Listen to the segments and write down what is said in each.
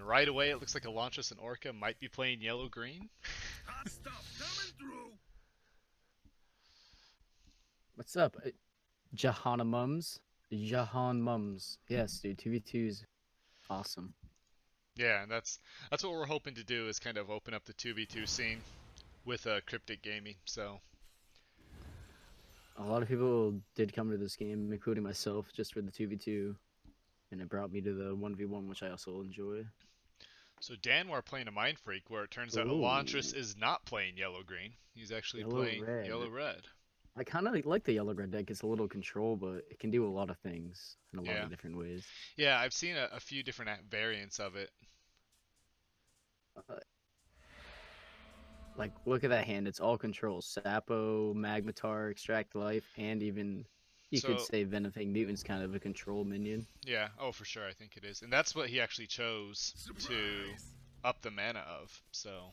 And right away, it looks like Elantris and Orca might be playing yellow-green. Hot stuff coming through. What's up? Jahan Mums? Jahan Mums. Yes, dude, 2v2's awesome. Yeah, and that's what we're hoping to do is kind of open up the 2v2 scene with Kryptik Gaming. So A lot of people did come to this game, including myself, just for the 2v2, and it brought me to the 1v1, which I also enjoy. So Danwar playing a Mind Freak, where it turns out Ooh. Elantris is not playing yellow-green. He's actually playing Yellow-red. yellow-red. I kind of like the yellow-red deck. It's a little control, but it can do a lot of things in a lot of different ways. Yeah, I've seen a few different variants of it. Like, look at that hand. It's all controls. Sapo, Magmatar, Extract Life, and even, you could say Venomfang Mutant's kind of a control minion. Yeah, oh, for sure, I think it is. And that's what he actually chose to up the mana of. So,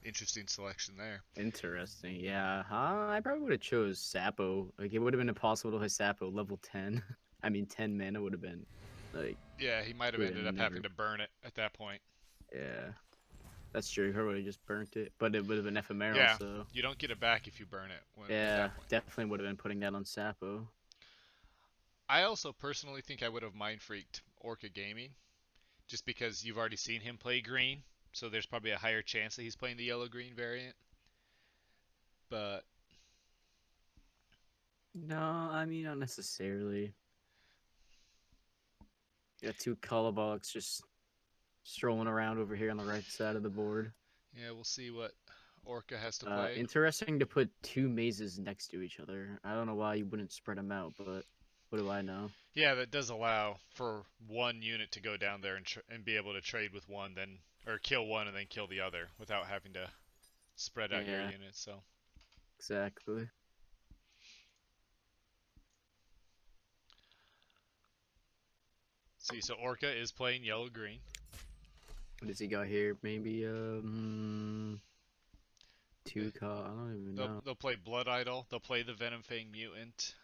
interesting selection there. Interesting, yeah. I probably would have chose Sapo. Like, it would have been impossible to play Sapo level 10. I mean, 10 mana would have been, like... Yeah, he might have ended up having to burn it at that point. Yeah. That's true. He probably just burnt it, but it would have been ephemeral. Yeah, so you don't get it back if you burn it. Yeah, definitely would have been putting that on Sapo. I also personally think I would have mind freaked Orca Gaming, just because you've already seen him play green, so there's probably a higher chance that he's playing the yellow-green variant. But no, I mean not necessarily. You got two Colobox just strolling around over here on the right side of the board. Yeah, we'll see what Orca has to play. Interesting to put two mazes next to each other. I don't know why you wouldn't spread them out, but what do I know? Yeah, that does allow for one unit to go down there and be able to trade with one, or kill one and then kill the other without having to spread out your units. So exactly. See, so Orca is playing yellow-green. What does he got here? Maybe two I don't even know. They'll play Blood Idol. They'll play the Venomfang Mutant.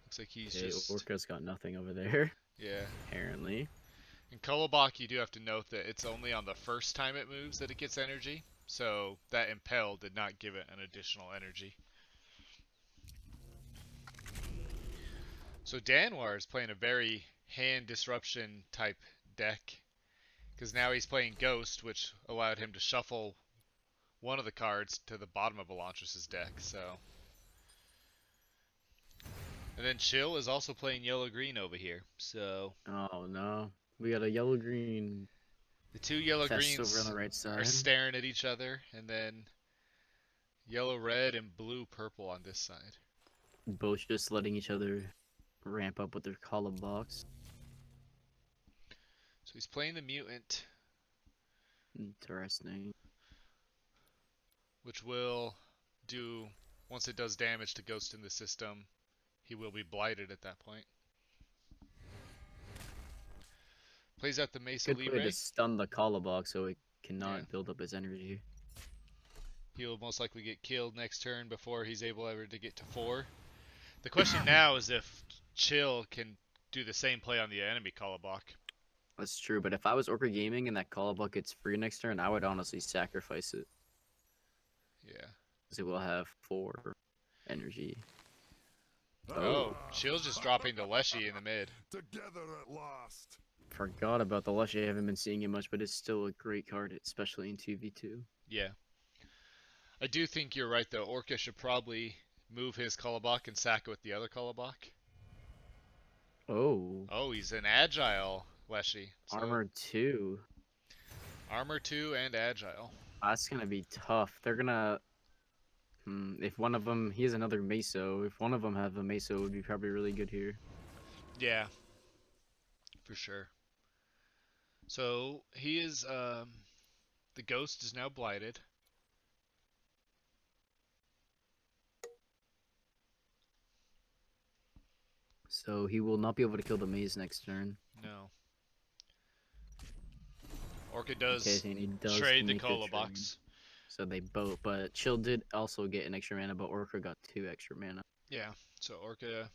Looks like he's just... Orca's got nothing over there. Yeah. Apparently. In Kolobok, you do have to note that it's only on the first time it moves that it gets energy. So that Impel did not give it an additional energy. So Danwar is playing a very hand disruption type deck, because now he's playing Ghost, which allowed him to shuffle one of the cards to the bottom of Elantris' deck. So, and then Chill is also playing yellow-green over here. So, oh no, we got a yellow-green. The two yellow-greens over on the right side are staring at each other, and then yellow-red and blue-purple on this side. Both just letting each other ramp up with their column box. So he's playing the mutant. Interesting. Which will do, once it does damage to Ghost in the system, he will be blighted at that point. Plays out the Mesa Libre. Good way to stun the column box so it cannot build up his energy. He'll most likely get killed next turn before he's able ever to get to 4. The question now is if Chill can do the same play on the enemy Kolobok. That's true, but if I was Orca Gaming and that Kolobok gets free next turn, I would honestly sacrifice it. Yeah. Because it will have 4 energy. Oh, Chill's just dropping the Leshy in the mid. Together at last. Forgot about the Leshy. I haven't been seeing it much, but it's still a great card, especially in 2v2. Yeah. I do think you're right, though. Orca should probably move his Kolobok and sack it with the other Kolobok. Oh. Oh, he's an Agile Leshy. So Armor 2. Armor 2 and Agile. That's going to be tough. They're going to... if one of them... He has another Meso. If one of them have a Meso, it would be probably really good here. Yeah. For sure. So, he is... the Ghost is now blighted. So he will not be able to kill the maze next turn. No. Orca does trade the Kolobok. So they both, but Chill did also get an extra mana, but Orca got 2 extra mana. Yeah, so Orca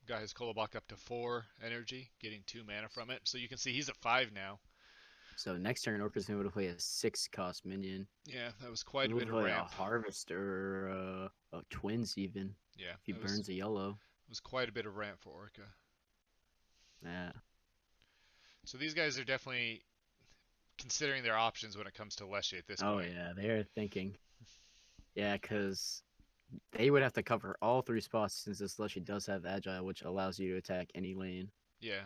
got his Kolobok up to 4 energy, getting 2 mana from it. So you can see he's at 5 now. So next turn, Orca's gonna be able to play a 6-cost minion. Yeah, that was quite a Able to bit of play a ramp. Harvester, Twins even. Yeah, If he that was burns a yellow. quite a bit of ramp for Orca. Yeah. So these guys are definitely considering their options when it comes to Leshy at this Oh point. yeah, they're thinking. Yeah, because they would have to cover all 3 spots since this Leshy does have Agile, which allows you to attack any lane. Yeah.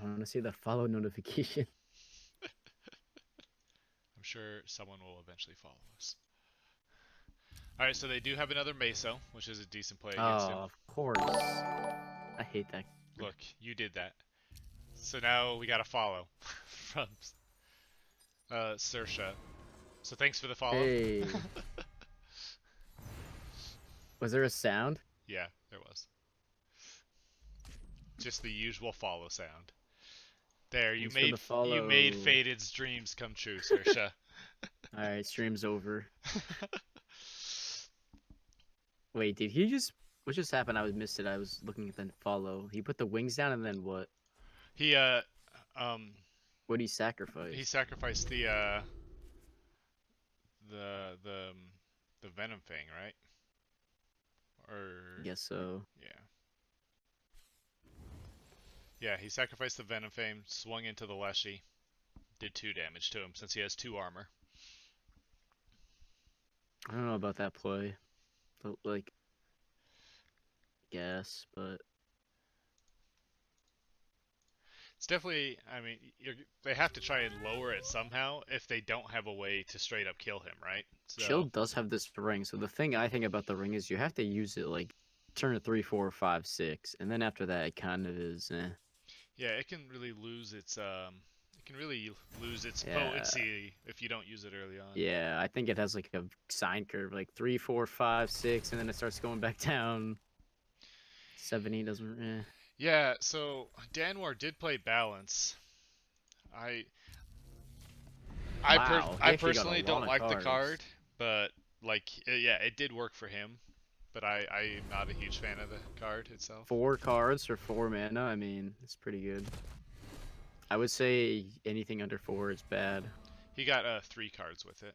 I want to see the follow notification. I'm sure someone will eventually follow us. Alright, so they do have another Meso, which is a decent play against him. Oh, of course. I hate that. Look, you did that. So now we gotta follow from Saoirse. So thanks for the follow. Hey. Was there a sound? Yeah, there was. Just the usual follow sound. There, you Thanks for the you made follow. Faeded's dreams come true, Saoirse. Alright, stream's over. Wait, did he just... What just happened? I missed it. I was looking at the follow. He put the wings down and then what? He What did he sacrifice? he sacrificed the the Venom Fang, right? Or Guess so. yeah. Yeah, he sacrificed the Venom Fang, swung into the Leshy, did 2 damage to him since he has 2 armor. I don't know about that play. But, like... Guess, but... It's definitely, I mean, they have to try and lower it somehow if they don't have a way to straight up kill him, right? So, Chill does have this ring, so the thing I think about the ring is you have to use it, like, turn 3, 4, 5, 6, and then after that it kind of is, yeah, it can really lose its Yeah. potency if you don't use it early on. Yeah, I think it has, like, a sine curve, like 3, 4, 5, 6, and then it starts going back down. 7, 8 doesn't, Yeah, so Danwar did play balance. I Wow, he actually got a personally don't lot of like the cards. card, but like yeah, it did work for him. But I'm not a huge fan of the card itself. 4 cards for 4 mana, I mean, it's pretty good. I would say anything under 4 is bad. He got 3 cards with it.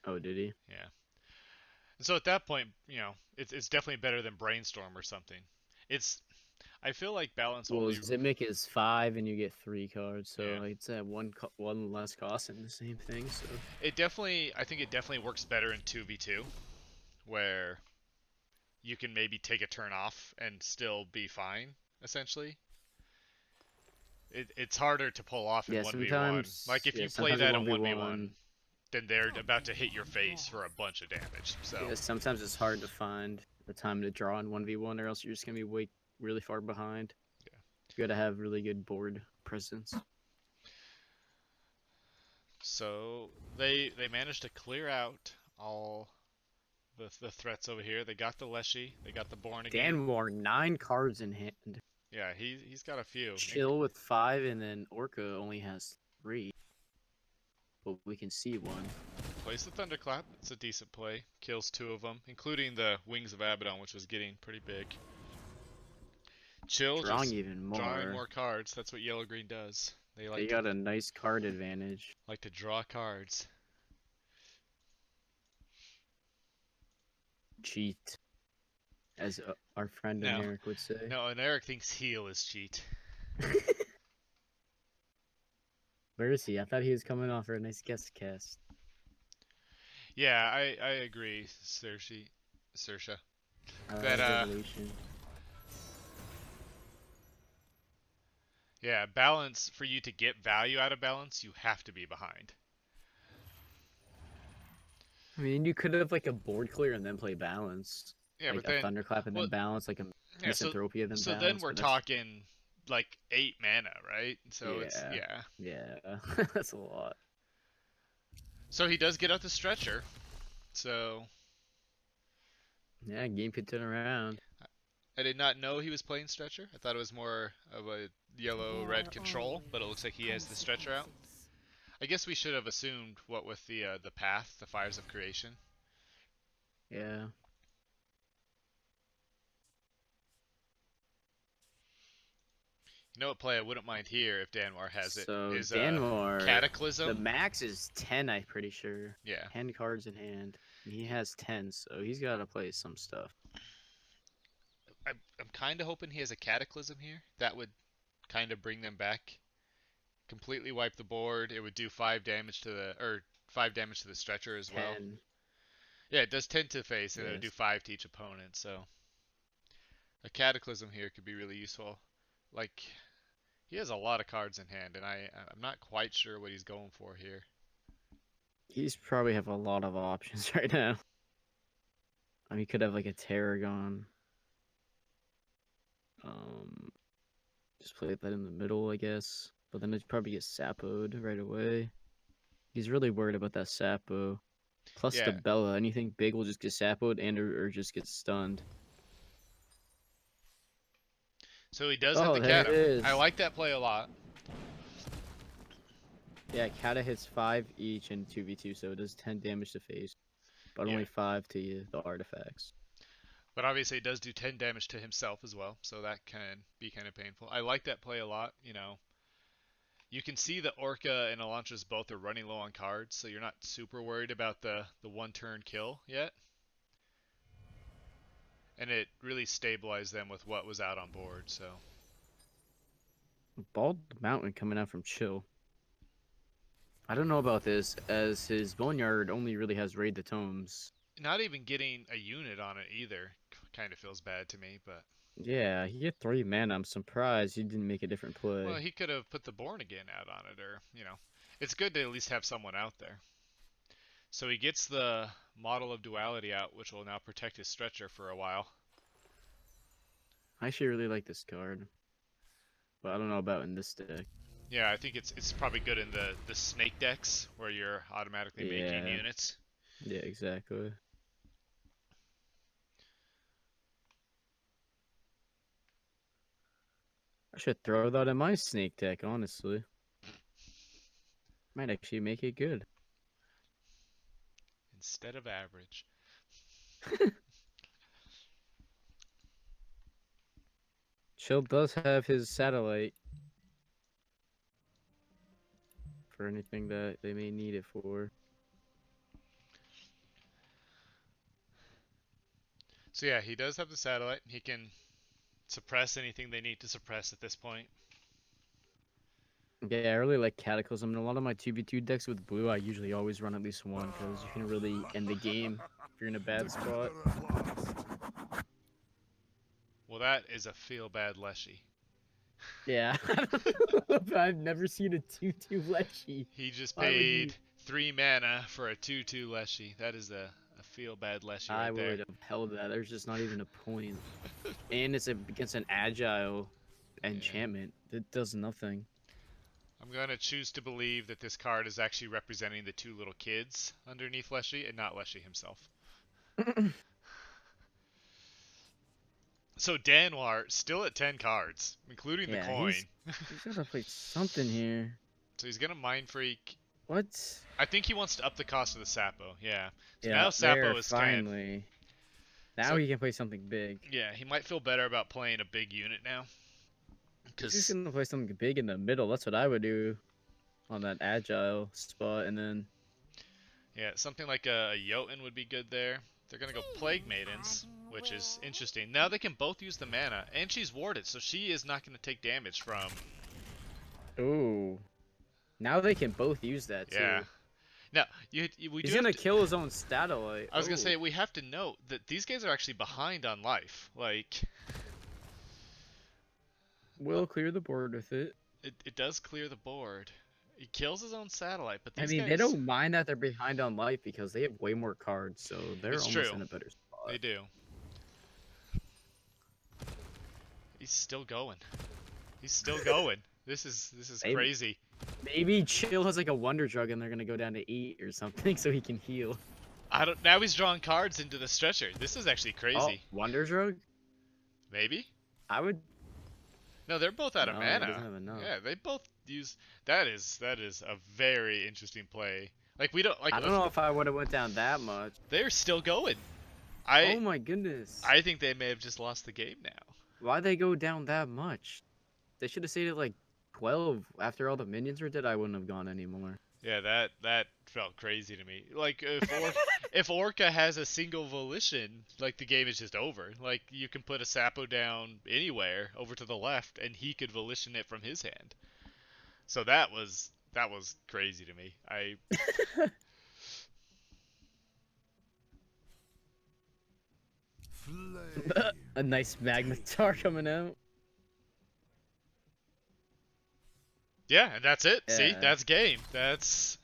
Oh, did he? Yeah. And so at that point, you know, it's definitely better than Brainstorm or something. I feel like balance Well, only. Zimic is 5 and you get 3 cards, so Yeah. it's at one less cost and the same thing. So I think it definitely works better in 2v2, where you can maybe take a turn off and still be fine, essentially. It's harder to pull off in yeah, 1v1. sometimes Like if yeah, you play sometimes that in in 1v1, 1v1, then they're about to hit your face for a bunch of damage. So yeah, sometimes it's hard to find the time to draw in 1v1, or else you're just gonna be really far behind. Yeah. You gotta have really good board presence. So they managed to clear out all the threats over here. They got the Leshy, they got the Born Again. Danwar 9 cards in hand. Yeah, he's got a few. Chill with 5, and then Orca only has 3. But we can see 1. Plays the Thunderclap. It's a decent play. Kills 2 of them, including the Wings of Abaddon, which was getting pretty big. Chill Drawing just even more. drawing more cards. That's what Yellow Green does. They got a nice card advantage. like to draw cards. Cheat, as our friend No. Eric would say. No, and Eric thinks heal is cheat. Where is he? I thought he was coming off for a nice guest cast. Yeah, I agree, Saoirse. That, Revelation. Yeah, balance, for you to get value out of balance, you have to be behind. I mean, you could have like a board clear and then play balance. Yeah, like but then a thunderclap and well, then balance, like a yeah, so misanthropia then so balance. then we're but that's- talking like 8 mana, right? So it's Yeah. Yeah, that's a lot. So he does get out the stretcher. So Yeah, game could turn around. I did not know he was playing stretcher. I thought it was more of a yellow-red control, but it looks like he has the stretcher out. I guess we should have assumed what with the path, the fires of creation. Yeah. You know what play I wouldn't mind here if Danwar has it So is Danwar, the Cataclysm. max is 10, I'm pretty sure. Yeah. 10 cards in hand. He has 10, so he's got to play some stuff. I'm kind of hoping he has a Cataclysm here. That would kind of bring them back. Completely wipe the board. It would do 5 damage to the 5 damage to the stretcher as well. 10. Yeah, it does 10 to face, and it would do Yes. 5 to each opponent. So a Cataclysm here could be really useful. Like he has a lot of cards in hand, and I'm not quite sure what he's going for here. He's probably have a lot of options right now. I mean, he could have like a Tarragon. Just play that in the middle, I guess. But then it'd probably get Sapoed right away. He's really worried about that Sapo. Plus Yeah. the Bella. Anything big will just get Sapoed and or just get stunned. So he does Oh, have the there it Cata. is. I like that play a lot. Yeah, Kata hits 5 each and 2v2, so it does 10 damage to face. But Yeah. only 5 to the artifacts. But obviously it does do 10 damage to himself as well, so that can be kind of painful. I like that play a lot, you know. You can see that Orca and Elantris both are running low on cards, so you're not super worried about the one turn kill yet. And it really stabilized them with what was out on board, so. Bald Mountain coming out from Chill. I don't know about this, as his Boneyard only really has Raid the Tomes. Not even getting a unit on it either kind of feels bad to me, but. Yeah, he had 3 mana. I'm surprised he didn't make a different play. Well, he could have put the Born Again out on it, or, you know. It's good to at least have someone out there. So he gets the Model of Duality out, which will now protect his stretcher for a while. I actually really like this card. But I don't know about in this deck. Yeah, I think it's probably good in the snake decks, where you're automatically making Yeah. units. Yeah, exactly. I should throw that in my snake deck, honestly. Might actually make it good. Instead of average. Chill does have his satellite for anything that they may need it for. So yeah, he does have the satellite. He can suppress anything they need to suppress at this point. Yeah, I really like Cataclysm. In a lot of my 2v2 decks with blue, I usually always run at least one because you can really end the game if you're in a bad spot. Together at last. Well, that is a feel bad Leshy. Yeah, I've never seen a 2-2 Leshy. He just Why would you- paid 3 mana for a 2/2 Leshy. That is a feel bad Leshy I right there. would have held that. There's just not even a point. And it's against an agile enchantment. It does nothing. I'm going to choose to believe that this card is actually representing the 2 little kids underneath Leshy and not Leshy himself. So Danwar still at 10 cards, including the Yeah, coin. He's gotta play something here. So he's going to Mind Freak. What? I think he wants to up the cost of the Sapo, yeah. So Yeah, now Sapo there, is kind of, finally. Now So- he can play something big. yeah, he might feel better about playing a big unit now. He's just Because, gonna play something big in the middle. That's what I would do on that agile spot, and then yeah, something like a Jotun would be good there. They're going to go Plague Maidens, which is interesting. Now they can both use the mana, and she's warded, so she is not going to take damage from, ooh, now they can both use that too. yeah. Now, we He's do have gonna to- kill his own satellite. I was going to Ooh. say, we have to note that these guys are actually behind on life. Like, We'll clear the board with it. it does clear the board. He kills his own satellite, but I these mean, guys, they don't mind that they're behind on life because they have way more cards, so they're It's almost true. in a better spot. They do. He's still going. He's still going. This is Maybe. crazy. Maybe Chill has like a Wonder Drug and they're gonna go down to 8 or something so he can heal. I don't. Now he's drawing cards into the stretcher. This is actually Oh, crazy. Wonder Drug? Maybe. I would. No, they're both out of No, he doesn't mana. have enough. Yeah, they both use. That is a very interesting play. Like we don't like. I don't know if I would have went down that much. They're still going. Oh I my goodness. I think they may have just lost the game now. Why'd they go down that much? They should have stayed at like 12. After all the minions were dead, I wouldn't have gone anymore. Yeah, that felt crazy to me. Like if Orca has a single volition, like the game is just over. Like you can put a Sapo down anywhere over to the left, and he could volition it from his hand. So that was crazy to me. Flame. A nice magnetar coming out. Yeah, and that's it. See, Yeah. that's game. That's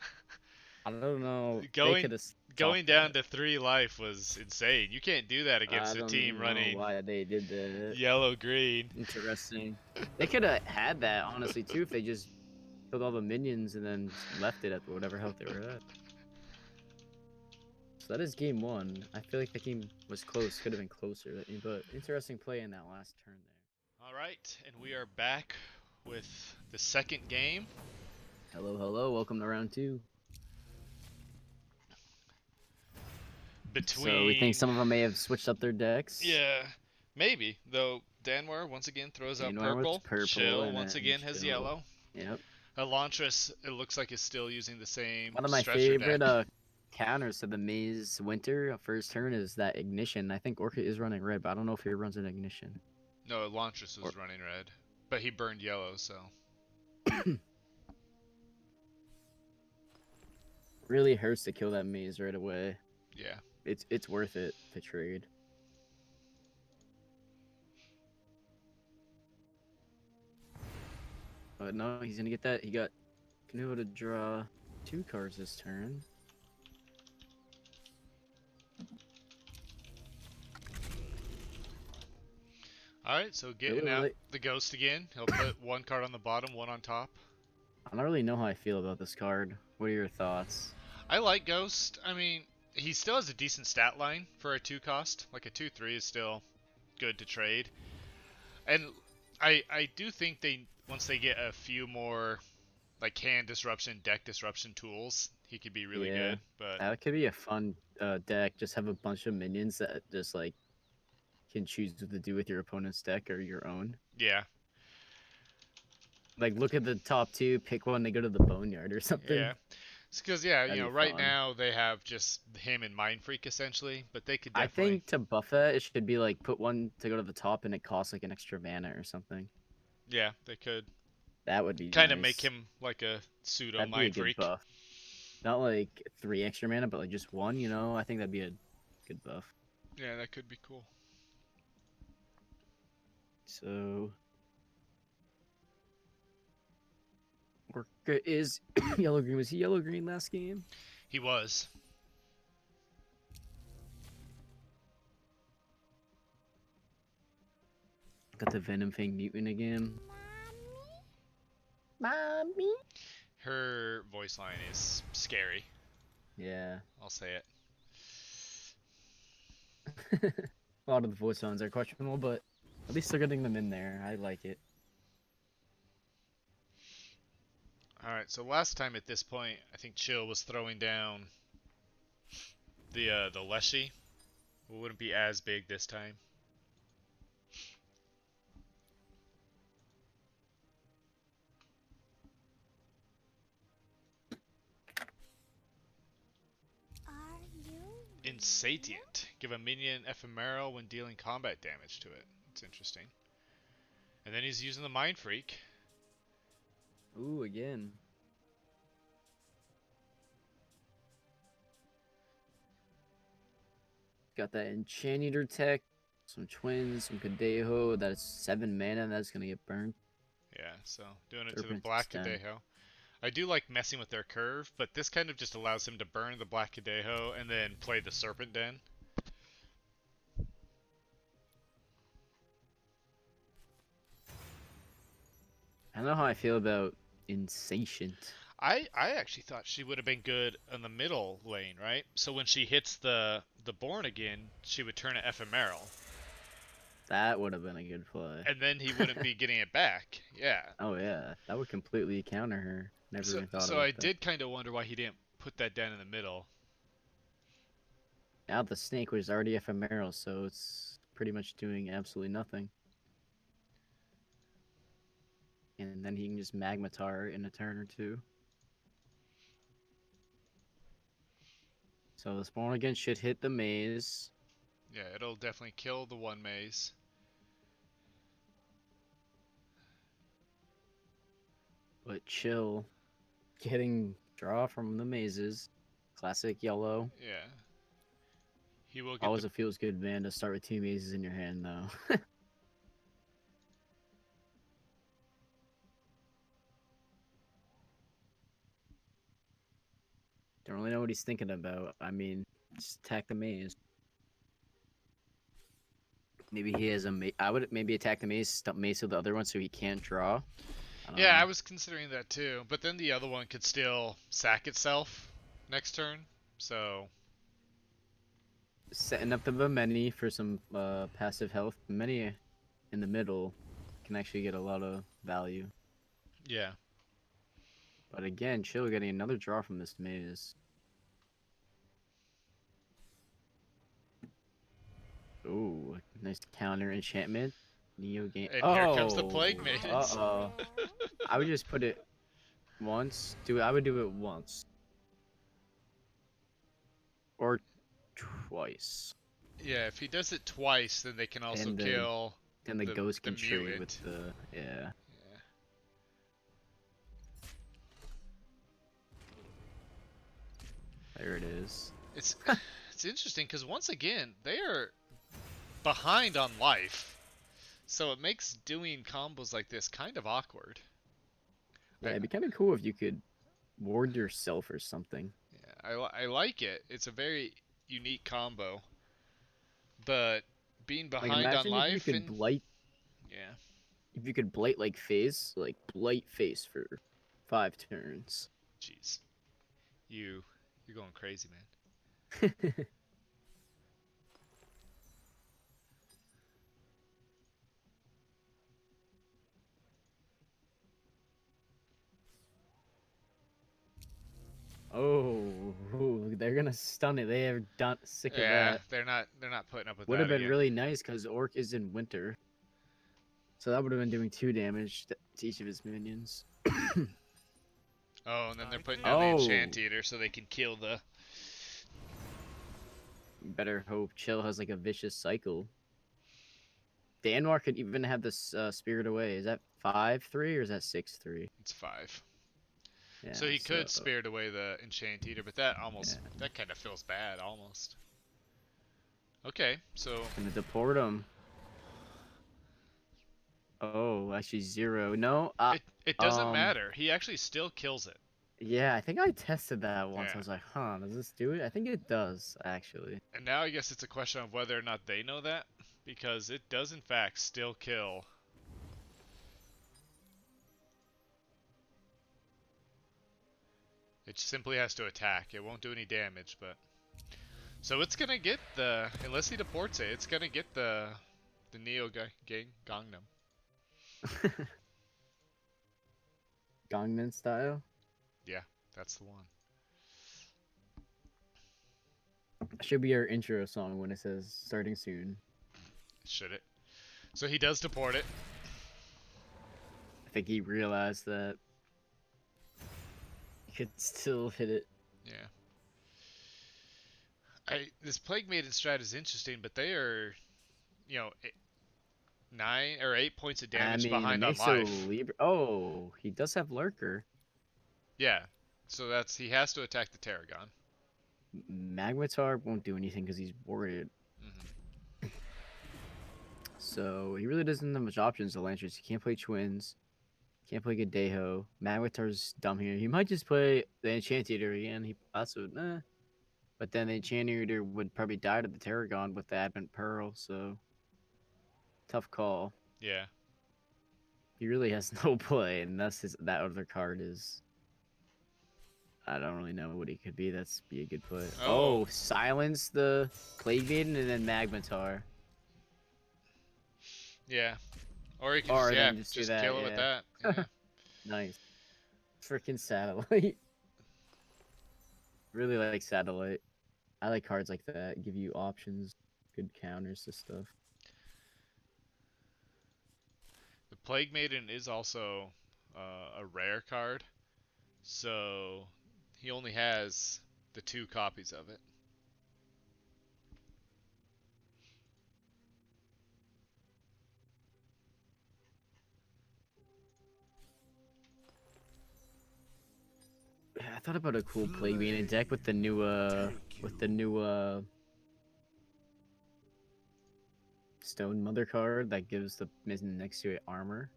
I don't know. Going- They could've going stopped down that. to 3 life was insane. You can't do that against I a don't team know running why they did that. yellow green. Interesting. They could have had that honestly too if they just killed all the minions and then left it at whatever health they were at. So that is game 1. I feel like the game was close. Could have been closer, but interesting play in that last turn there. All right, and we are back with the second game. Hello, hello. Welcome to round 2. Between So we think some of them may have switched up their decks. Yeah, maybe. Though Danwar once again throws out Danwar with purple Chill and once then again has Chill. yellow. Yep. Elantris, it looks like, is still using the same One of my stretcher favorite deck. counters to the Maze Winter first turn is that Ignition. I think Orca is running red, but I don't know if he runs an Ignition. No, Elantris was running red, but he burned yellow, so. Really hurts to kill that Maze right away. Yeah. It's worth it to trade. But no, he's gonna get that. He got Canoe to draw 2 cards this turn. Alright, so getting Really out like- the ghost again. He'll put 1 card on the bottom, 1 on top. I don't really know how I feel about this card. What are your thoughts? I like Ghost. I mean, he still has a decent stat line for a 2 cost. Like a 2/3 is still good to trade. And I do think once they get a few more like hand disruption, deck disruption tools, he could be really Yeah. good. But That could be a fun deck. Just have a bunch of minions that just like can choose what to do with your opponent's deck or your own. yeah, Like look at the top 2, pick one to go to the boneyard or something. yeah. It's because That'd you know, be right fun. now they have just him and Mind Freak essentially, but they could I definitely. think to buff that, it should be like put one to go to the top and it costs like an extra mana or something. Yeah, they could That would be kind of nice. make him like a pseudo That'd be a Mind good Freak. buff. Not like 3 extra mana, but like just 1, you know? I think that'd be a good buff. Yeah, that could be cool. So Orca is yellow green. Was he yellow green last game? He was. Got the Venom Fang mutant again. Mommy. Her voice line is scary. Yeah. I'll say it. A lot of the voice lines are questionable, but at least they're getting them in there. I like it. Alright, so last time at this point, I think Chill was throwing down the Leshy. It wouldn't be as big this time. Are you? Insatiate. Give a minion ephemeral when dealing combat damage to it. That's interesting. And then he's using the Mind Freak. Ooh, again. Got that Enchant Eater tech, some twins, some Kadeho. That is 7 mana. That's gonna get burned. Yeah, so doing it to the Serpent's Black Stem. Kadeho. I do like messing with their curve, but this kind of just allows him to burn the Black Kadeho and then play the Serpent Den. I don't know how I feel about Insatient. I actually thought she would have been good in the middle lane, right? So when she hits the Born again, she would turn it ephemeral. That would have been a good play. and then he wouldn't be getting it back. Yeah. Oh yeah, that would completely counter her. Never So even thought so I about that. did kind of wonder why he didn't put that down in the middle. Now the snake was already ephemeral, so it's pretty much doing absolutely nothing. And then he can just magmatar in a turn or two. So the spawn again should hit the maze. Yeah, it'll definitely kill the one maze. But chill. Getting draw from the mazes. Classic yellow. Yeah. He will get Always the a feels good man to start with 2 mazes in your hand though. Don't really know what he's thinking about. I mean, just attack the maze. Maybe he has a I would maybe attack the maze, stop maze with the other one so he can't draw. I don't Yeah, know. I was considering that too, but then the other one could still sack itself next turn. So Setting up the Vemeni for some passive health. Many in the middle can actually get a lot of value. yeah. But again, chill getting another draw from this maze. Ooh, nice counter enchantment. Neo game. And Oh, here comes the Plague Maidens. uh-oh. I would just put it once. I would do it once. Or twice. Yeah, if he does it twice, then they can also And kill Then the ghost the can trade mutant. with the yeah. Yeah. There it is. It's it's interesting because once again they are behind on life, so it makes doing combos like this kind of awkward. Yeah, it'd be kind of cool if you could ward yourself or something. Yeah, I like it. It's a very unique combo, but being Like behind on imagine if you life could and blight, yeah, if you could blight like blight face for 5 turns. jeez, you're going crazy, man. Oh, ooh, they're gonna stun it. They are done sick of Yeah, that. they're not putting up with Would that have been again. really nice because Orc is in winter. So that would have been doing 2 damage to each of his minions. Oh, and then they're putting down the Enchant Eater so they can kill the. Better hope Chill has like a vicious cycle. Danwar could even have this Spirit Away. Is that 5/3 or is that 6/3? It's 5. Yeah, So he could spirit away the Enchant Eater, but that almost that kind of feels bad almost. Okay, so Gonna deport him. Oh, actually 0. No, it doesn't matter. He actually still kills it. yeah, I think I tested that once. Yeah. I was like, huh, does this do it? I think it does, actually. And now I guess it's a question of whether or not they know that, because it does in fact still kill. It simply has to attack. It won't do any damage, but so it's gonna get the, unless he deports it, it's gonna get the Neo Gangnam. Gangnam style? Yeah, that's the one. Should be our intro song when it says starting soon. Should it? So he does deport it. I think he realized that he could still hit it. Yeah. This Plague Maiden strat is interesting, but they are, 9 or 8 points of damage behind on life. Oh, he does have Lurker. Yeah. So he has to attack the Tarragon. Magmatar won't do anything because he's worried. Mm-hmm. So he really doesn't have much options to Lantras. He can't play Twins. Can't play Gadeho. Magmatar's dumb here. He might just play the Enchant Eater again. He also, But then the Enchant Eater would probably die to the Tarragon with the Advent Pearl, so tough call. Yeah. He really has no play, and that other card is. I don't really know what he could be. That's be a good play. Oh. Silence the Plague Maiden and then Magmatar. Yeah. Or you can just, Or yeah, then just do just that, kill it with yeah. that. Yeah. Nice. Freaking satellite. Really like satellite. I like cards like that. Give you options, good counters to stuff. The Plague Maiden is also a rare card, so he only has the 2 copies of it. I thought about a cool Plague Being deck with the new Stone Mother card that gives the minion next to it armor.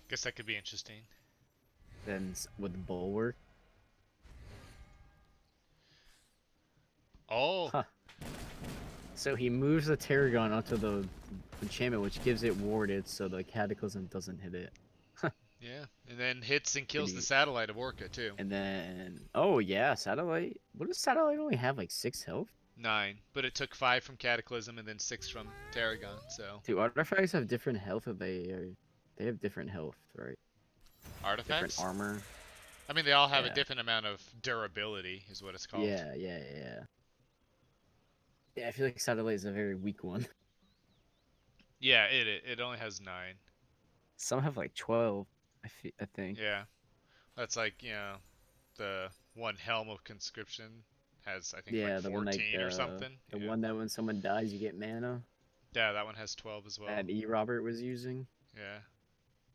Guess that could be interesting. Then with Bulwark. Oh, Huh. So he moves the Tarragon onto the enchantment, which gives it warded, so the Cataclysm doesn't hit it. yeah. And then hits and kills the Pretty- satellite of Orca, too. And then, oh yeah, Satellite. What does Satellite only have, like 6 health? 9. But it took 5 from Cataclysm and then 6 from Tarragon, so. Do artifacts have different health, or they have different health, right? Artifacts? Different armor. I mean, they all have a Yeah. different amount of durability, is what it's called. Yeah. Yeah, I feel like Satellite is a very weak one. Yeah, it only has 9. Some have like 12, I think. Yeah. That's like, the one Helm of Conscription has, I think, Yeah, like the one 14 like or something. the Yeah. one that when someone dies you get mana Yeah, that one has 12 as well. that E. Robert was using. Yeah.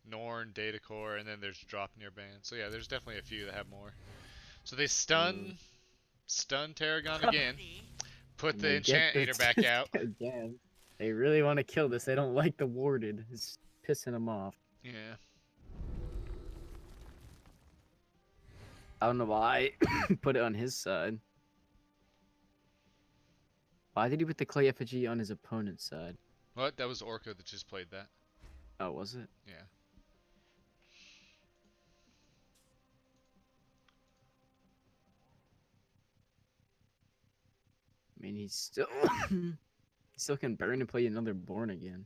Norn, Data Core, and then there's Drop Near Band. So yeah, there's definitely a few that have more. So they stun Tarragon again. Put And the they get Enchant Eater back out. again. They really want to kill this. They don't like the warded. It's pissing them off. Yeah. I don't know why put it on his side. Why did he put the clay effigy on his opponent's side? What? That was Orca that just played that. Oh, was it? Yeah. I mean, he's still he still can burn and play another Born again.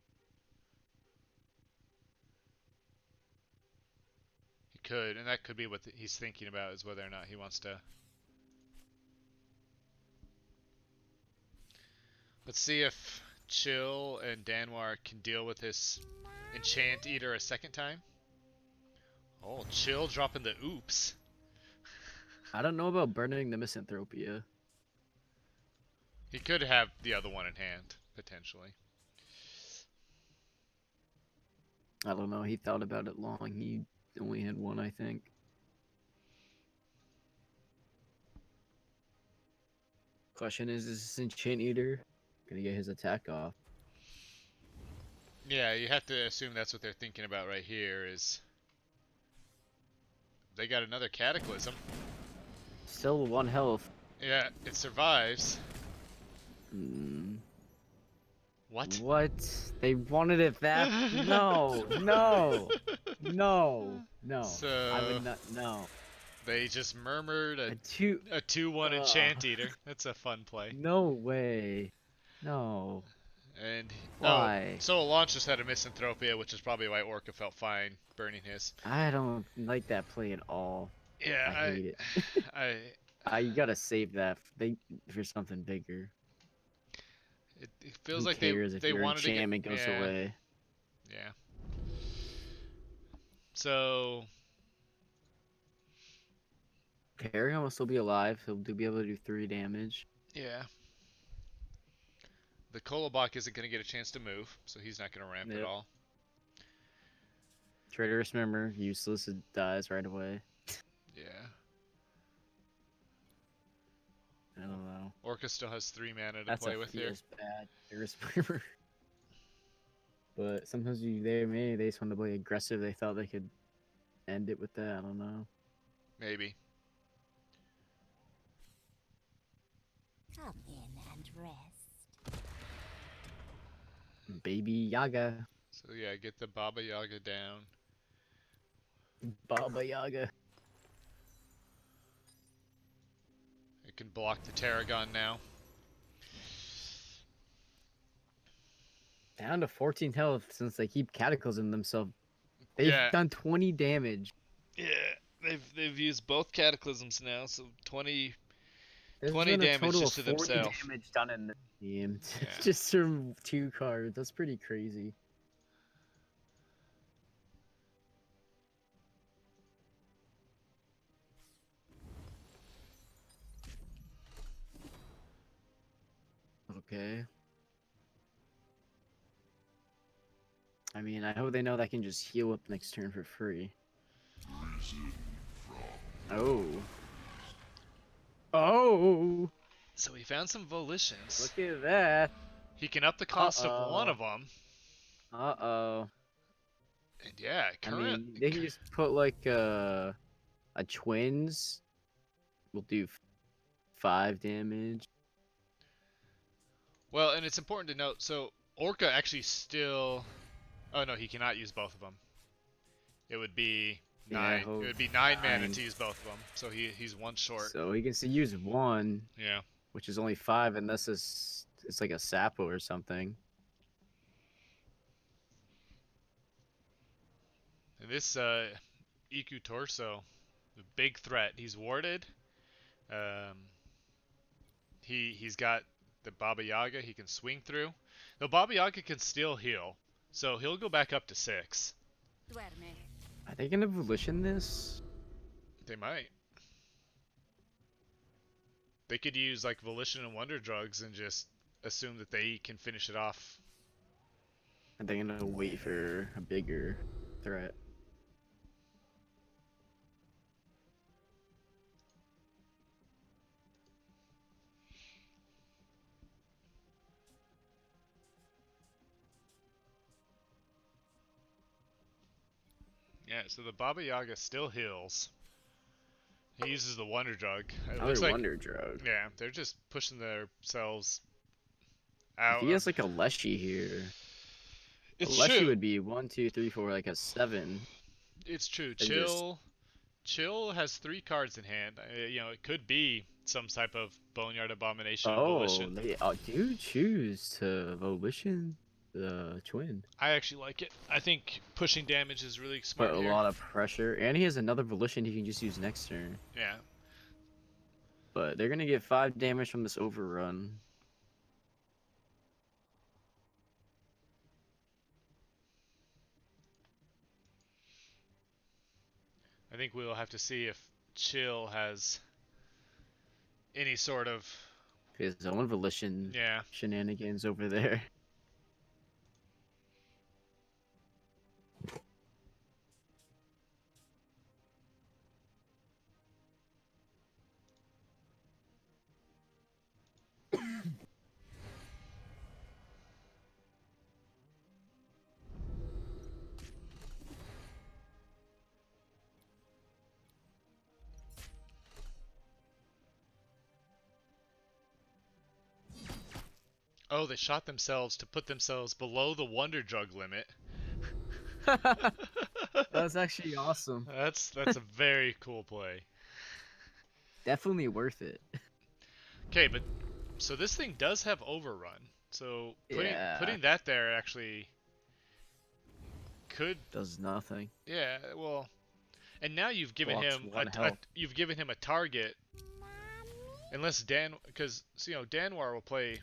He could, and that could be what he's thinking about, is whether or not he wants to. Let's see if Chill and Danwar can deal with this Enchant Eater a second time. Oh, Chill dropping the oops. I don't know about burning the Misanthropia. He could have the other one in hand, potentially. I don't know. He thought about it long. He only had one, I think. Question is this Enchant Eater gonna get his attack off? Yeah, you have to assume that's what they're thinking about right here, is they got another Cataclysm. Still 1 health. Yeah, it survives. Mm. What? What? They wanted it that? No, no, no, no. I So would not. No. they just murmured A 2. a 2/1 Enchant Eater. That's a fun play. No way. No. And Why? so Alonso just had a Misanthropia, which is probably why Orca felt fine burning his. I don't like that play at all. Yeah, I hate it. You gotta save that for something bigger. It feels Who like cares if they your wanted to get, enchantment goes yeah, away? yeah. So Paragon will still be alive. He'll be able to do 3 damage. yeah, the Kolobok isn't going to get a chance to move, so he's not going to ramp at Yep. all. Traitorous Member, useless. It dies right away. Yeah. I don't know. Orca still has 3 mana to That's play a with here. feels bad. Traitorous Member. But sometimes they just want to play aggressive. They thought they could end it with that. I don't know. Maybe. Come in and rest. Baby Yaga. So yeah, get the Baba Yaga down. Baba Yaga. It can block the Tarragon now. down to 14 health since they keep cataclysm themselves. They've Yeah, done 20 damage. yeah. They've used both cataclysms now, so 20, There's 20 been a damage total of just to 40 themselves. damage done in this game. Yeah. Just from 2 cards. That's pretty crazy. Okay. I mean, I hope they know that I can just heal up next turn for free. Oh. Oh! So he found some volitions. Look at that. He can up the cost of one Uh-oh. of them. Uh-oh. And yeah, I mean, they can just put like a twins. Will do 5 damage. Well, and it's important to note. So Orca actually still. Oh no, he cannot use both of them. It would be Yeah, 9. It would be 9 mana 9. to use both of them. So he's 1 short. So he can still use 1, Yeah. which is only 5, and this is it's like a Sapo or something. And this Iku Torso, the big threat. He's warded. He's got the Baba Yaga he can swing through. Though Baba Yaga can still heal, so he'll go back up to 6. Duerme. Are they gonna volition this? They might. They could use like Volition and Wonder Drugs and just assume that they can finish it off. Are they gonna wait for a bigger threat? Yeah, so the Baba Yaga still heals. He uses the Wonder Drug. It Another looks like, Wonder Drug. yeah, they're just pushing themselves If out. he has like a Leshy here, It's Leshy true. would be 1, 2, 3, 4, like a 7. It's true. And just- Chill has 3 cards in hand. It could be some type of Boneyard Abomination Oh, Volition. they do choose to volition the twin. I actually like it. I think pushing damage is really Put smart a here. lot of pressure, and he has another volition he can just use next turn. Yeah. But they're gonna get 5 damage from this overrun. I think we'll have to see if Chill has any sort of His own volition yeah. shenanigans over there. Oh, they shot themselves to put themselves below the Wonder Drug limit. That's actually awesome. That's a very cool play. Definitely worth it. Okay, but so this thing does have overrun. So Yeah. putting that there actually could Does nothing. yeah, well, and now you've given Blocks him 1 health. you've given him a target unless because Danwar will play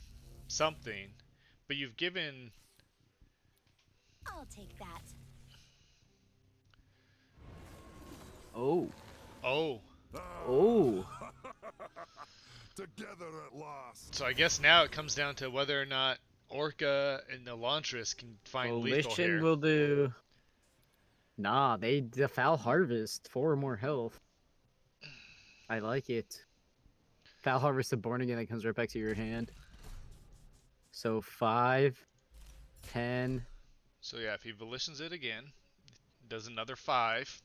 something, but you've given I'll take that. Oh. oh, Oh. Together at last. so I guess now it comes down to whether or not Orca and Elantris can find lethal Volition here. will do. Nah, the Foul Harvest 4 more health. I like it. Foul Harvest of Born Again that comes right back to your hand. So 5, 10, So yeah, if he volitions it again, does another 5.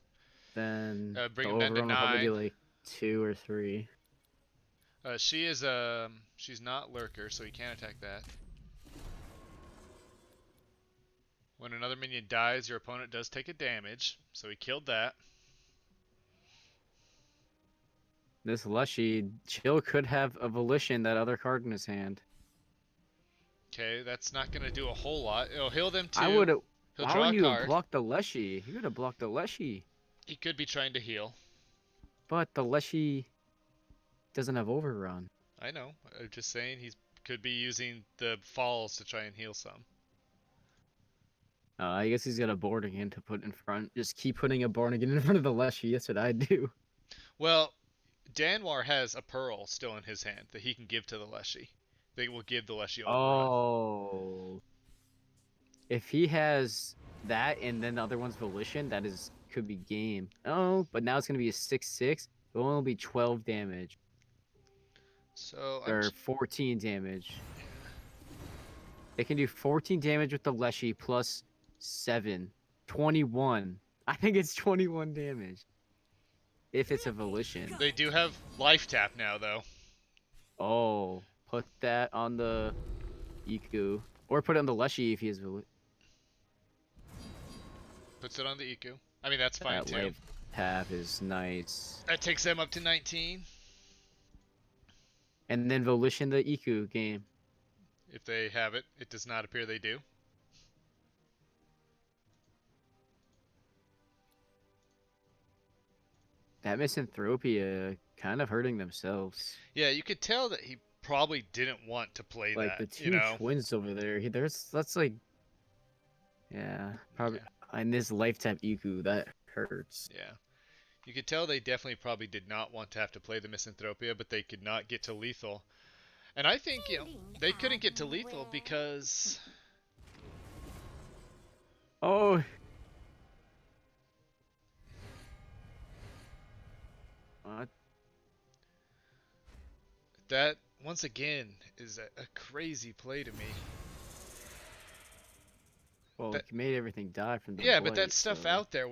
then Bring the him down to overrun will probably 9. be like 2 or 3. She is she's not lurker, so he can't attack that. When another minion dies, your opponent does take a damage, so he killed that. This Lushy Chill could have a Volition, that other card in his hand. Okay, that's not gonna do a whole lot. It'll heal them I 2. would have. He'll Why draw wouldn't a you have card. blocked the Leshy? You would have blocked the Leshy. He could be trying to heal. But the Leshy doesn't have overrun. I know. I'm just saying he could be using the falls to try and heal some. I guess he's got a board again to put in front. Just keep putting a board again in front of the Leshy. That's what I do. Well, Danwar has a pearl still in his hand that he can give to the Leshy. They will give the Leshy overrun. Oh. If he has that and then the other one's Volition, that is could be game. Oh, but now it's gonna be a 6/6. It will only be 12 damage. So Or 14 damage. They can do 14 damage with the Leshy plus 7. 21. I think it's 21 damage. If it's a Volition. they do have life tap now, though. Oh, put that on the Iku. Or put it on the Leshy if he has Volition. Puts it on the Iku. I mean, that's fine That too. life tap is nice. That takes them up to 19. And then Volition the Iku game. If they have it, it does not appear they do. That Misanthropia kind of hurting themselves. Yeah, you could tell that he probably didn't want to play Like that. the two You know? twins over there. That's like, yeah, probably. And this life tap Iku that hurts. Yeah. You could tell they definitely probably did not want to have to play the Misanthropia, but they could not get to lethal. And I think, they couldn't get to lethal because... Oh. What? That, once again, is a crazy play to me. Well, That- it made everything die from the Yeah, but that blight, stuff so- out there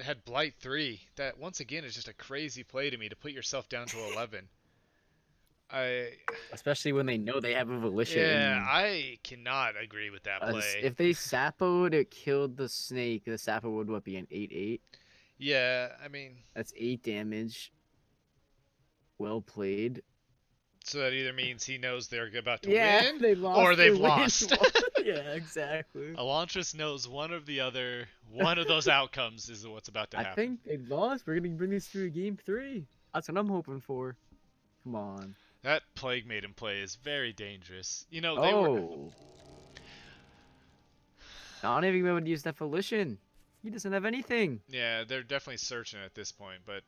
had Blight 3. That, once again, is just a crazy play to me to put yourself down to 11. Especially when they know they have a Volition. Yeah, I cannot agree with that play. If they Sapoed, it killed the snake. The Sapo would be an 8/8? Yeah, I mean, That's 8 damage. Well played. so that either means he knows they're about to Yeah, win, they lost. or they they've win. lost. Yeah, exactly. Elantris knows one or the other. One of those outcomes is what's about to happen. I think they lost. We're gonna bring this to a game 3. That's what I'm hoping for. Come on. That Plague Maiden play is very dangerous. You know, they were... Oh. Not even able to use that Volition. He doesn't have anything. Yeah, they're definitely searching at this point, but...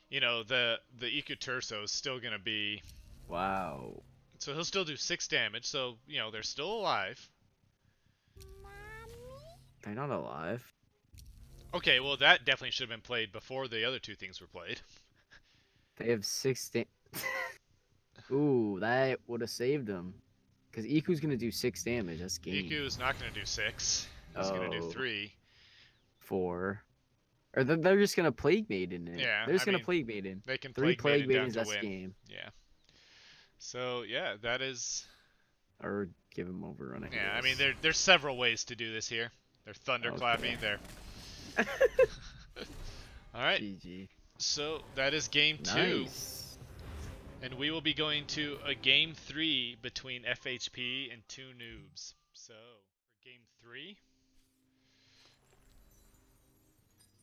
You know, the Iku Turso is still going to be... Wow. So he'll still do 6 damage, so, you know, they're still alive. They're not alive. Okay, well, that definitely should have been played before the other two things were played. They have 6 Ooh, that would have saved them. Because Iku's gonna do 6 damage. That's game. Iku is not going to do 6. He's going to do Oh. 3. 4. Or they're just gonna Plague Maiden it. Yeah, They're just I gonna mean, Plague Maiden. They can 3 Plague Plague Maiden Maidens, down that's to win. game. Yeah. So, yeah, that is... Or give him overrun. Yeah, I mean, there's several ways to do this here. They're thunderclapping. They're... Alright, GG. so that is game 2. Nice. And we will be going to a game 3 between FHP and 2 noobs. So, for game 3...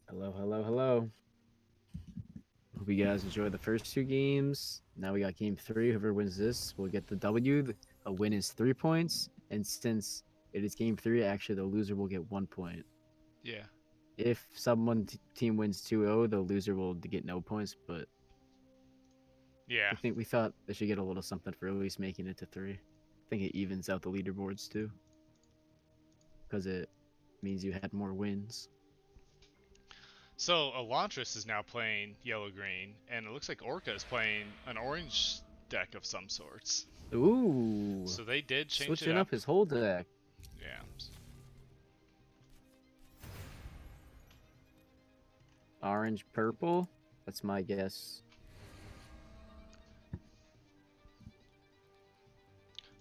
Hello. Hope you guys enjoyed the first 2 games. Now we got game 3. Whoever wins this will get the W. A win is 3 points. And since it is game 3, actually the loser will get 1 point. Yeah. If someone team wins 2-0, the loser will get no points. But Yeah. I think we thought they should get a little something for at least making it to 3. I think it evens out the leaderboards too. Because it means you had more wins. So, Elantris is now playing yellow-green, and it looks like Orca is playing an orange deck of some sorts. Ooh. So they did change Switching it up his whole deck. Yeah. Orange, purple. That's my guess.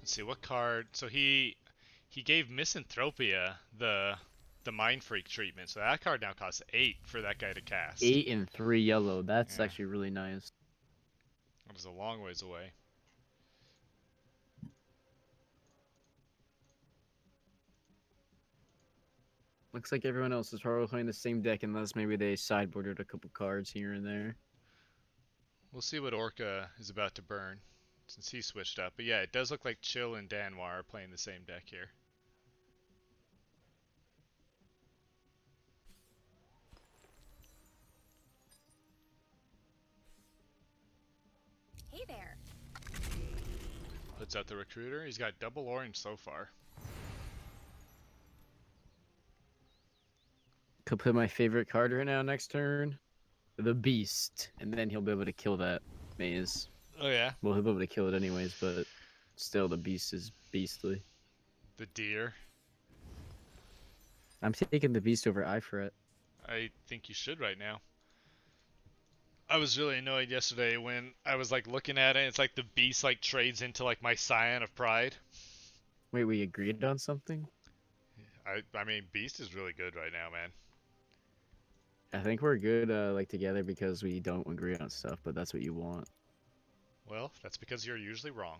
Let's see, what card... So he gave Misanthropia the Mind Freak treatment, so that card now costs 8 for that guy to cast. 8 and 3 yellow. That's Yeah. actually really nice. That is a long ways away. Looks like everyone else is probably playing the same deck unless maybe they sideboarded a couple cards here and there. We'll see what Orca is about to burn since he switched up. But yeah, it does look like Chill and Danwar are playing the same deck here. Hey there. Puts out the Recruiter. He's got double orange so far. Could play my favorite card right now next turn. The Beast. And then he'll be able to kill that maze. Oh yeah? Well, he'll be able to kill it anyways, but still the Beast is beastly. The Deer. I'm taking the Beast over Ifrit. I think you should right now. I was really annoyed yesterday when I was like looking at it. It's like the Beast like trades into like my Scion of Pride. Wait, we agreed on something? I mean, Beast is really good right now, man. I think we're good like together because we don't agree on stuff, but that's what you want. Well, that's because you're usually wrong.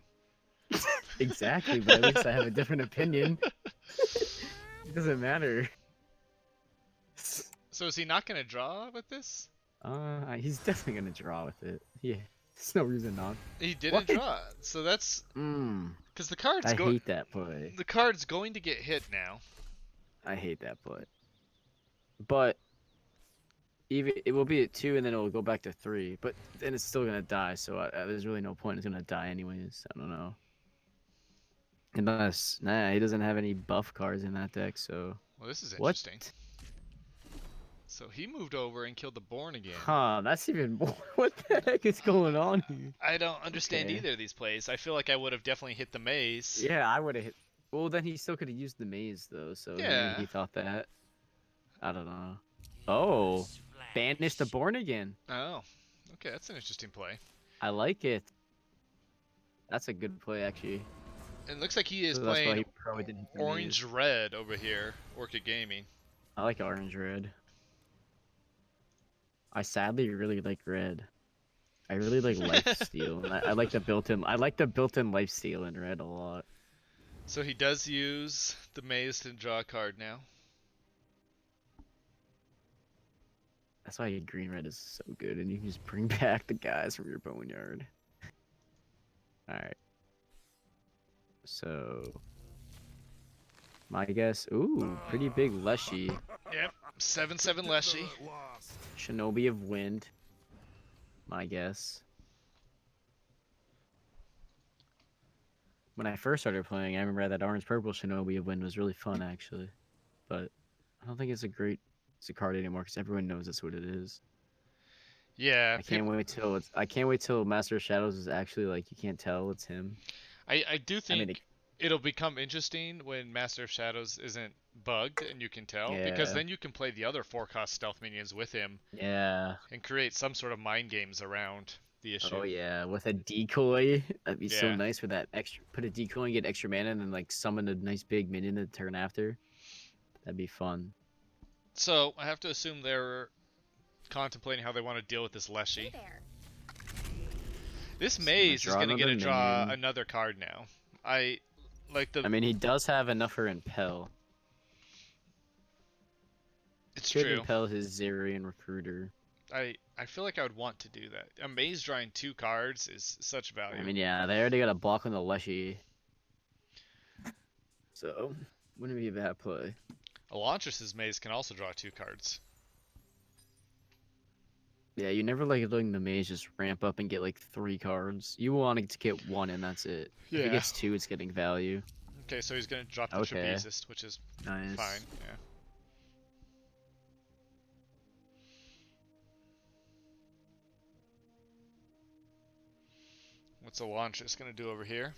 Exactly, but at least I have a different opinion. It doesn't matter. So is he not going to draw with this? He's definitely gonna draw with it. Yeah, there's no reason not. He didn't What? draw. So that's because the card's I hate that play. The card's going to get hit now. I hate that play. But even it will be at 2, and then it will go back to 3. But then it's still gonna die. So there's really no point. It's gonna die anyways. I don't know. Unless he doesn't have any buff cards in that deck. So Well, this is what? interesting. So he moved over and killed the Born again. Huh? That's even more. What the heck is going on here? I don't understand Okay. either of these plays. I feel like I would have definitely hit the maze. Yeah, I would have hit. Well, then he still could have used the maze though. So Yeah. maybe he thought that. I don't know. Oh, banish the Born again. Oh, okay, that's an interesting play. I like it. That's a good play actually. It looks like he is So that's why playing he probably didn't hit the maze. orange-red over here, Orca Gaming. I like orange red. I sadly really like red. I really like lifesteal, and I like the built-in. I like the built-in lifesteal in red a lot. So he does use the maze to draw a card now. That's why green red is so good, and you can just bring back the guys from your boneyard. All right. So, my guess. Ooh, pretty big Leshy. Yep, 7/7 Leshy. Shinobi of Wind. My guess. When I first started playing, I remember that orange purple Shinobi of Wind was really fun actually, but I don't think it's a card anymore because everyone knows that's what it is. Yeah, I can't wait till Master of Shadows is actually like you can't tell it's him. I do think I mean, it'll become interesting when Master of Shadows isn't bugged and you can tell, because Yeah. then you can play the other 4-cost stealth minions with him yeah. and create some sort of mind games around the issue. Oh yeah, with a decoy, that'd be so Yeah. nice with that extra. Put a decoy and get extra mana, and then like summon a nice big minion the turn after. That'd be fun. So I have to assume they're contemplating how they want to deal with this Hey Leshy. there. This maze is draw going to get another to draw minion. another card now. I like the. I mean, he does have enough for Impel. It's Could true. Impel his Zerian Recruiter. I feel like I would want to do that. A maze drawing 2 cards is such value. I mean, yeah, they already got a block on the Leshy. So, wouldn't be a bad play. Elantris's maze can also draw 2 cards. Yeah, you never like letting the maze just ramp up and get like 3 cards. You want it to get 1 and that's it. If it gets 2, it's getting value. Okay, so he's going to drop the Okay. Trapezist, which is Nice. fine. Yeah. What's Elantris going to do over here?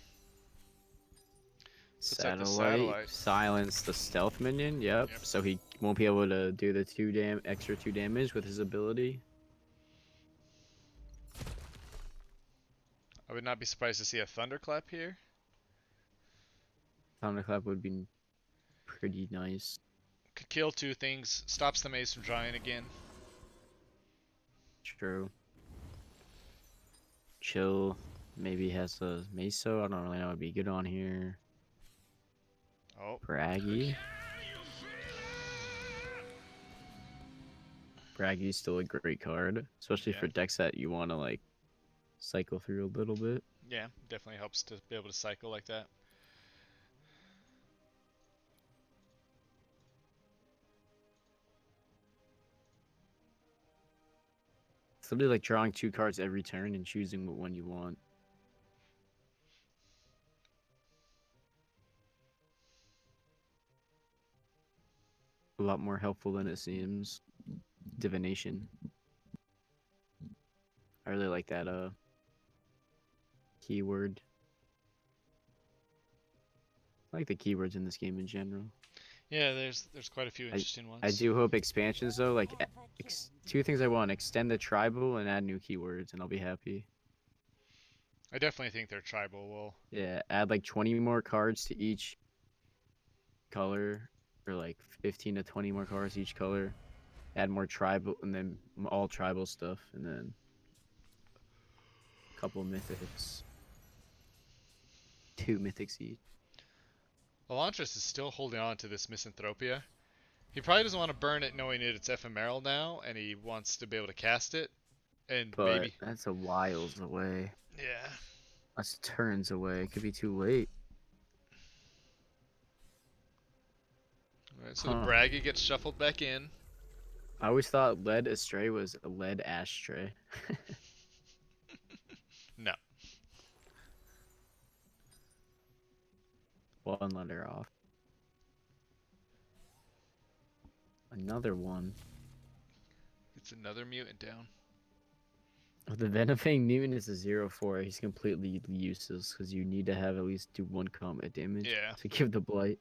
Puts out the satellite. Silence the stealth minion. Yep. Yep. So he won't be able to do the extra 2 damage with his ability. I would not be surprised to see a Thunderclap here. Thunderclap would be pretty nice. Could kill 2 things, stops the maze from drawing again. True. Chill. Maybe has a Meso. I don't really know. It'd be good on here. Oh, Braggy. Braggy's still a great card, especially Yeah. for decks that you want to like cycle through a little bit. Yeah, definitely helps to be able to cycle like that. It's literally like drawing 2 cards every turn and choosing what one you want. A lot more helpful than it seems. Divination. I really like that keyword. I like the keywords in this game in general. Yeah, there's quite a few interesting I ones. do hope expansions though, like 2 things I want: extend the tribal and add new keywords, and I'll be happy. I definitely think their tribal will. Yeah, add like 20 more cards to each color, or like 15 to 20 more cards each color. Add more tribal, and then all tribal stuff, and then a couple mythics. 2 mythics each. Elantris is still holding on to this Misanthropia. He probably doesn't want to burn it knowing it's ephemeral now, and he wants to be able to cast it. And But maybe. that's a whiles away. Yeah. That's turns away. It could be too late. Alright, so the Braggy gets shuffled back in. I always thought lead astray was a lead ashtray. No. One letter off. Another one. It's another mutant down. With the Venomfang Mutant is a 0/4. He's completely useless because you need to have at least do 1 combat damage Yeah. to give the blight.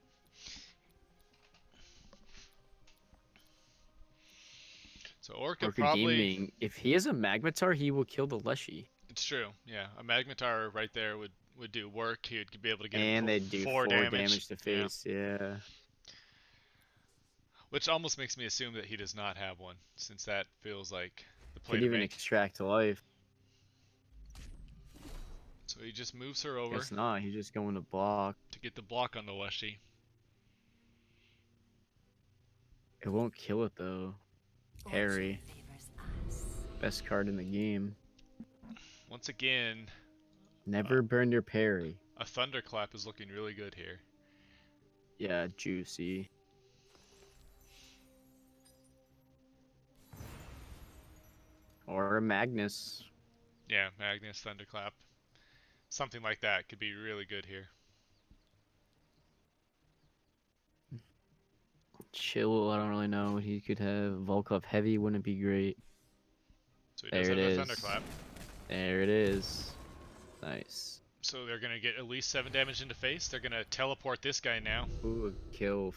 So Orca Orca probably. Gaming, if he has a Magmatar, he will kill the Leshy. It's true. Yeah, a Magmatar right there would do work. He would be able to get And him they do 4 damage. to face. Yeah. Which almost makes me assume that he does not have one, since that feels like the play Could to even make. extract life. So he just moves her over Guess not. He's just going to block. to get the block on the Leshy. It won't kill it though. Harry, best card in the game. Once again, Never burn your parry. a Thunderclap is looking really good here. Yeah, juicy. Or a Magnus. Yeah, Magnus Thunderclap. Something like that could be really good here. Chill, I don't really know what he could have. Volkov Heavy wouldn't be great. So he There does it have a is. Thunderclap. There it is. Nice. So they're going to get at least 7 damage into face. They're going to teleport this guy now. Ooh, a kill.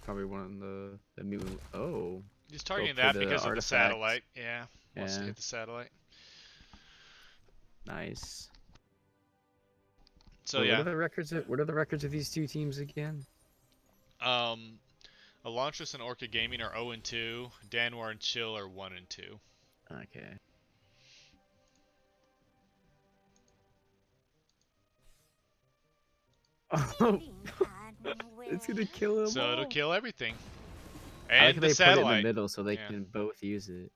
Probably one of the mutant. Oh. He's targeting for that the because of the artifact. satellite. Yeah, wants to Yeah. hit the satellite. Nice. So Wait, yeah, What are the records of these 2 teams again? Elantris and Orca Gaming are 0-2. Danwar and Chill are 1-2. Okay. Oh, it's gonna kill them So all. it'll kill everything. I like And how the they put it in the satellite. middle so they Yeah. can both use it.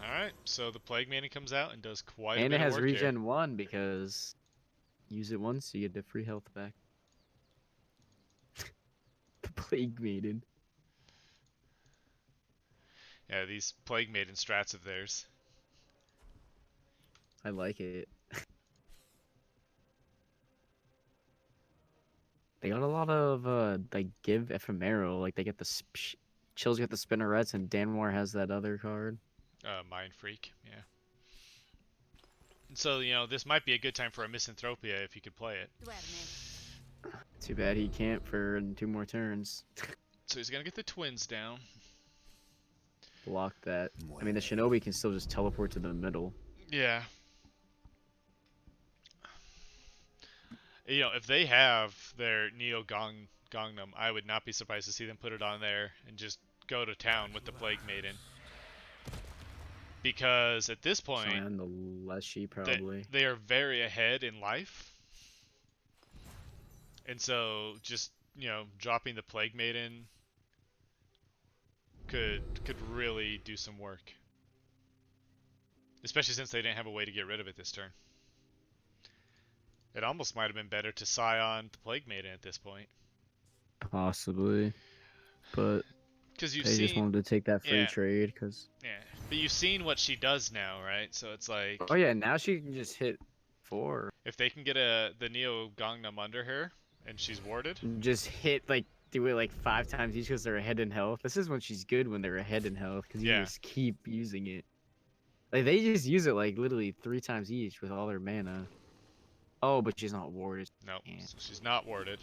Alright, so the Plague Maiden comes out and does quite a And bit it of has work regen here. 1 because use it once you get the free health back. The Plague Maiden. Yeah, these Plague Maiden strats of theirs. I like it. They got a lot of like give ephemeral. Like they get the Chills get the spinnerets and Danwar has that other card. Mind Freak, yeah. And so, this might be a good time for a Misanthropia if you could play it. Too bad he can't for 2 more turns. So he's gonna get the twins down. Block that. I mean, the Shinobi can still just teleport to the middle. Yeah. If they have their Neo Gangnam, I would not be surprised to see them put it on there and just go to town with the Plague Maiden. Because at this point, And the Leshy probably. they are very ahead in life. And so just, dropping the Plague Maiden could really do some work. Especially since they didn't have a way to get rid of it this turn. It almost might have been better to Scion the Plague Maiden at this point. Possibly, but Because you've they just seen, wanted to take that free yeah, trade because. yeah. But you've seen what she does now, right? So it's like, Oh yeah, now she can just hit 4. if they can get the Neo Gangnam under her and she's warded, Just hit like do it like 5 times each because they're ahead in health. This is when she's good when they're ahead in health because you Yeah. just keep using it. Like they just use it like literally 3 times each with all their mana. Oh, but she's not warded. no, Yeah. so she's not warded.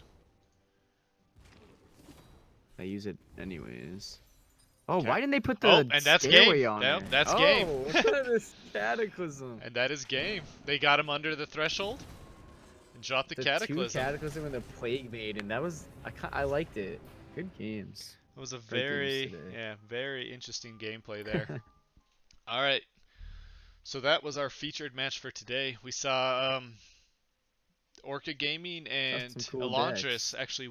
They use it anyways. Oh, Okay. why didn't they put the Oh, and that's stairway game. on No, there? that's oh, game. Look at this cataclysm. And that is game. They got him under the threshold and dropped the The 2 Cataclysm. cataclysm and the plague maiden. That was I liked it. Good games. It was a Great games very, today. yeah, very interesting gameplay there. All right. So that was our featured match for today. We saw Orca Gaming and some cool Elantris decks. actually